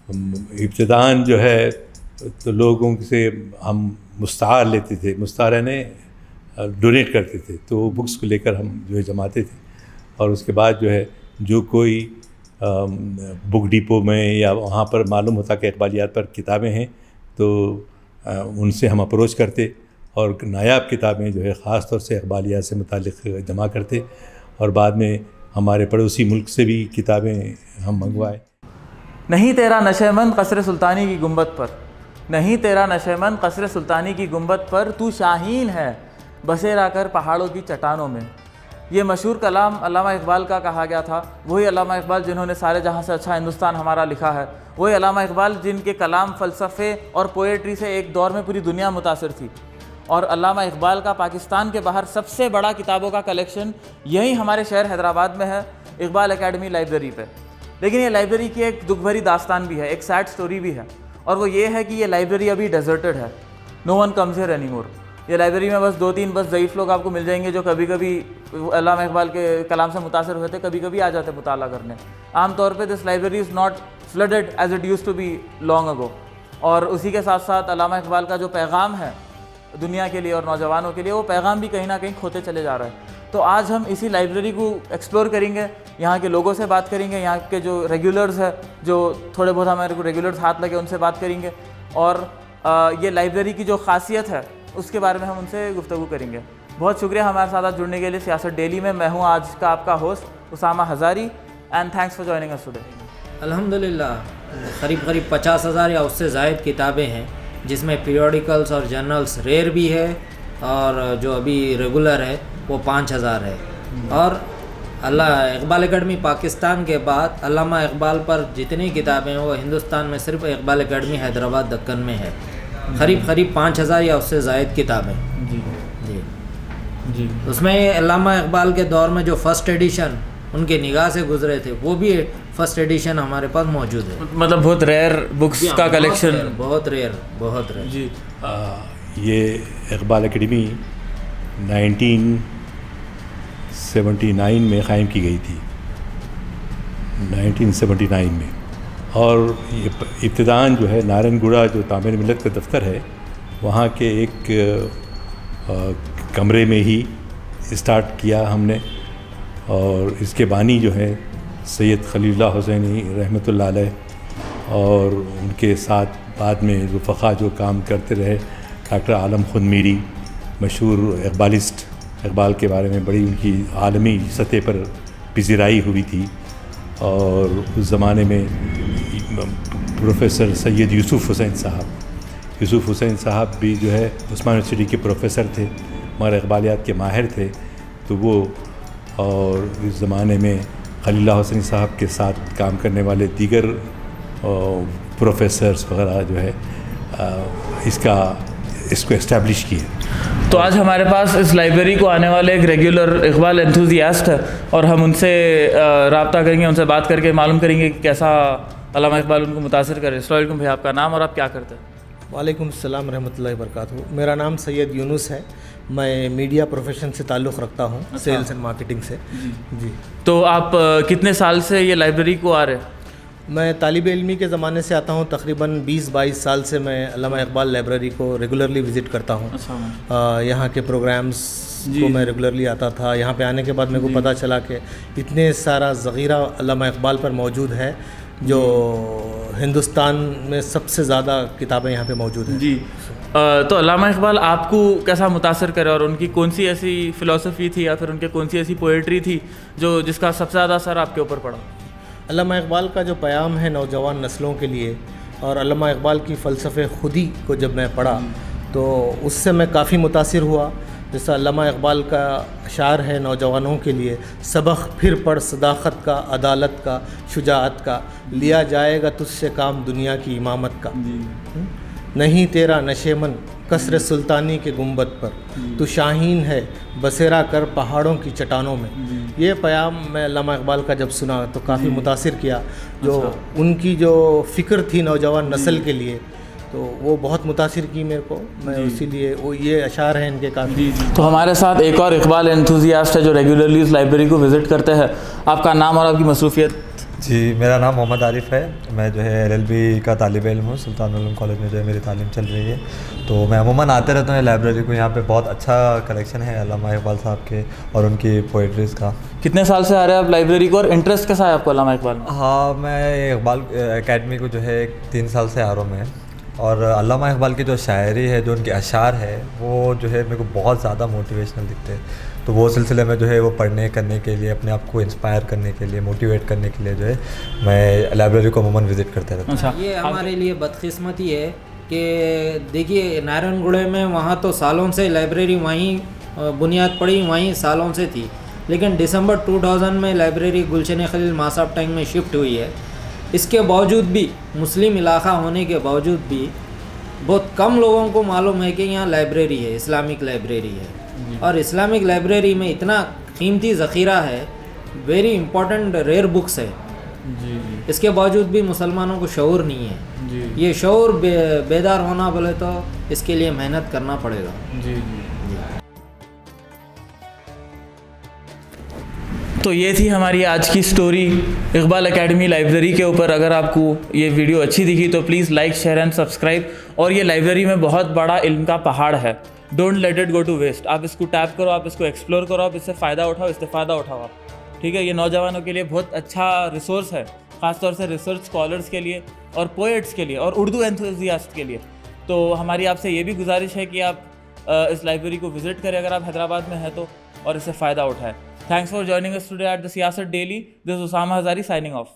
ابتداً جو ہے تو لوگوں سے ہم مستعار لیتے تھے، مستعار یعنی ڈونیٹ کرتے تھے، تو وہ بکس کو لے کر ہم جو ہے جماتے تھے، اور اس کے بعد جو ہے جو کوئی بک ڈپو میں یا وہاں پر معلوم ہوتا کہ اقبالیات پر کتابیں ہیں تو ان سے ہم اپروچ کرتے اور نایاب کتابیں جو ہے خاص طور سے اقبالیات سے متعلق جمع کرتے، اور بعد میں ہمارے پڑوسی ملک سے بھی کتابیں ہم منگوائے۔ نہیں تیرا نشے مند قصر سلطانی کی گنبد پر، نہیں تیرا نشے مند قصر سلطانی کی گنبد پر، تو شاہین ہے بسیرا کر پہاڑوں کی چٹانوں میں۔ یہ مشہور کلام علامہ اقبال کا کہا گیا تھا، وہی علامہ اقبال جنہوں نے سارے جہاں سے اچھا ہندوستان ہمارا لکھا ہے، وہی علامہ اقبال جن کے کلام، فلسفے اور پوئٹری سے ایک دور میں پوری دنیا متاثر تھی، اور علامہ اقبال کا پاکستان کے باہر سب سے بڑا کتابوں کا کلیکشن یہی ہمارے شہر حیدرآباد میں ہے، اقبال اکیڈمی لائبریری پہ۔ لیکن یہ لائبریری کی ایک دکھ بھری داستان بھی ہے، ایک سیڈ سٹوری بھی ہے، اور وہ یہ ہے کہ یہ لائبریری ابھی ڈیزرٹڈ ہے، no one comes here anymore. یہ لائبریری میں بس 2-3 بس ضعیف لوگ آپ کو مل جائیں گے جو کبھی کبھی علامہ اقبال کے کلام سے متاثر ہوئے تھے، کبھی کبھی آ جاتے مطالعہ کرنے۔ عام طور پہ this library is not flooded as it used to be long ago. اور اسی کے ساتھ ساتھ علامہ اقبال کا جو پیغام ہے دنیا کے لیے اور نوجوانوں کے لیے، وہ پیغام بھی کہیں نہ کہیں کھوتے چلے جا رہا ہے۔ تو آج ہم اسی لائبریری کو ایکسپلور کریں گے، یہاں کے لوگوں سے بات کریں گے، یہاں کے جو ریگولرز ہیں، جو تھوڑے بہت ہمارے کو ریگولرز ہاتھ لگے ان سے بات کریں گے، اور یہ لائبریری کی جو خاصیت ہے اس کے بارے میں ہم ان سے گفتگو کریں گے۔ بہت شکریہ ہمارے ساتھ جڑنے کے لیے سیاست ڈیلی میں۔ میں ہوں آج کا آپ کا host Osama Hazari, and thanks for joining us today. الحمدللہ قریب 50,000 یا اس سے زائد کتابیں ہیں، جس میں پیریوڈیکلز اور جرنلز ریئر بھی ہے، اور جو ابھی ریگولر ہے وہ 5,000 ہے۔ اور اقبال اکیڈمی پاکستان کے بعد علامہ اقبال پر جتنی کتابیں ہیں وہ ہندوستان میں صرف اقبال اکیڈمی حیدرآباد دکن میں ہے، قریب 5,000 یا اس سے زائد کتابیں۔ جی اس میں علامہ اقبال کے دور میں جو فرسٹ ایڈیشن ان کی نگاہ سے گزرے تھے وہ بھی فرسٹ ایڈیشن ہمارے پاس موجود ہے، مطلب بہت ریئر بکس کا کلیکشن، بہت ریئر۔ جی یہ اقبال اکیڈمی 1979 میں قائم کی گئی تھی، 1979 میں، اور یہ ابتداً جو ہے نارائن گوڑا جو تعمیر ملت کا دفتر ہے وہاں کے ایک کمرے میں ہی اسٹارٹ کیا ہم نے، اور اس کے بانی جو ہے سید خلیل اللہ حسینی رحمۃ اللہ علیہ، اور ان کے ساتھ بعد میں رفقا جو کام کرتے رہے، ڈاکٹر عالم خود میری مشہور اقبالسٹ، اقبال کے بارے میں بڑی ان کی عالمی سطح پر پذیرائی ہوئی تھی، اور اس زمانے میں پروفیسر سید یوسف حسین صاحب بھی جو ہے عثمان یونیورسٹی کے پروفیسر تھے مگر اقبالیات کے ماہر تھے، تو وہ اور اس زمانے میں خلیل اللہ حسینی صاحب کے ساتھ کام کرنے والے دیگر پروفیسرز وغیرہ جو ہے اس کو اسٹیبلش کیے۔ تو آج ہمارے پاس اس لائبریری کو آنے والے ایک ریگولر اقبال انتھوزیاسٹ ہے، اور ہم ان سے رابطہ کریں گے، ان سے بات کر کے معلوم کریں گے کہ کیسا علامہ اقبال ان کو متاثر کرے۔ السلام علیکم بھائی، آپ کا نام اور آپ کیا کرتے ہیں؟ وعلیکم السلام ورحمۃ اللہ وبرکاتہ۔ میرا نام سید یونس ہے، میں میڈیا پروفیشن سے تعلق رکھتا ہوں، سیلز اینڈ مارکیٹنگ سے۔ جی تو آپ کتنے سال سے یہ لائبریری کو آ رہے ہیں؟ میں طالب علمی کے زمانے سے آتا ہوں، تقریباً 20-22 سال سے میں علامہ اقبال لائبریری کو ریگولرلی وزٹ کرتا ہوں۔ یہاں کے پروگرامز کو میں ریگولرلی آتا تھا۔ یہاں پہ آنے کے بعد میرے کو پتہ چلا کہ اتنے سارا ذخیرہ علامہ اقبال پر موجود ہے، جو ہندوستان میں سب سے زیادہ کتابیں یہاں پہ موجود ہیں۔ جی تو علامہ اقبال آپ کو کیسا متاثر کرے، اور ان کی کون سی ایسی فلسفی تھی یا پھر ان کے کون سی ایسی پوئٹری تھی جس کا سب سے زیادہ اثر آپ کے اوپر پڑا؟ علامہ اقبال کا جو پیام ہے نوجوان نسلوں کے لیے، اور علامہ اقبال کی فلسفے خودی کو جب میں پڑھا تو اس سے میں کافی متاثر ہوا۔ جیسا علامہ اقبال کا اشعار ہے نوجوانوں کے لیے، سبق پھر پڑھ صداقت کا، عدالت کا، شجاعت کا، لیا جائے گا تجھ سے کام دنیا کی امامت کا۔ نہیں تیرا نشے من قصر سلطانی کے گنبد پر، تو شاہین ہے بسیرا کر پہاڑوں کی چٹانوں میں۔ یہ پیام میں علامہ اقبال کا جب سنا تو کافی متاثر کیا، جو ان کی جو فکر تھی نوجوان نسل کے لیے، تو وہ بہت متاثر کی میرے کو. میں اسی لیے وہ یہ اشعار ہیں ان کے کافی. تو ہمارے ساتھ ایک اور اقبال انتھوزیاسٹ ہے جو ریگولرلی اس لائبریری کو وزٹ کرتے ہیں. آپ کا نام اور آپ کی مصروفیت؟ جی میرا نام محمد عارف ہے. میں جو ہے LLB کا طالب علم ہوں. سلطان العلوم کالج میں جو ہے میری تعلیم چل رہی ہے. تو میں عموماً آتے رہتا ہوں لائبریری کو. یہاں پہ بہت اچھا کلیکشن ہے علامہ اقبال صاحب کے اور ان کی پوئٹریز کا. کتنے سال سے آ رہے ہیں آپ لائبریری کو اور انٹرسٹ کیسا ہے آپ کو علامہ اقبال میں؟ ہاں میں اقبال اکیڈمی کو جو ہے 3 سال سے آ رہا ہوں میں. اور علامہ اقبال کی جو شاعری ہے جو ان کے اشعار ہے وہ جو ہے میرے کو بہت زیادہ موٹیویشنل دکھتے ہیں. تو وہ سلسلے میں جو ہے وہ پڑھنے کرنے کے لیے اپنے آپ کو انسپائر کرنے کے لیے موٹیویٹ کرنے کے لیے جو ہے میں لائبریری کو عموماً وزٹ کرتے رہتا ہوں. یہ ہمارے لیے بدقسمتی ہے کہ دیکھیے نارائن گڑھے میں وہاں تو سالوں سے لائبریری وہیں بنیاد پڑی وہیں سالوں سے تھی. لیکن دسمبر 2000 میں لائبریری گلشن خلیل ماساب ٹینک میں شفٹ ہوئی ہے. اس کے باوجود بھی مسلم علاقہ ہونے کے باوجود بھی بہت کم لوگوں کو معلوم ہے کہ یہاں لائبریری ہے, اسلامک لائبریری ہے. اور اسلامک لائبریری میں اتنا قیمتی ذخیرہ ہے, ویری امپورٹنٹ ریئر بکس ہے. اس کے باوجود بھی مسلمانوں کو شعور نہیں ہے. یہ شعور بیدار ہونا بولے تو اس کے لیے محنت کرنا پڑے گا. تو یہ تھی ہماری آج کی سٹوری اقبال اکیڈمی لائبریری کے اوپر. اگر آپ کو یہ ویڈیو اچھی دکھی تو please like share and subscribe. اور یہ لائبریری میں بہت بڑا علم کا پہاڑ ہے. Don't let it go to waste. آپ اس کو ٹیپ کرو, آپ اس کو ایکسپلور کرو, آپ اس سے فائدہ اٹھاؤ, استفادہ اٹھاؤ آپ. ٹھیک ہے, یہ نوجوانوں کے لیے بہت اچھا ریسورس ہے, خاص طور سے ریسرچ اسکالرس کے لیے اور پوئٹس کے لیے اور اردو انتھوزیاسٹ کے لیے. تو ہماری آپ سے یہ بھی گزارش ہے کہ آپ اس لائبریری کو وزٹ کریں اگر آپ حیدرآباد میں ہیں تو, اور اس سے فائدہ اٹھائیں. Thanks for joining us today at the Siyasat Daily. This is Osama Hazari signing off.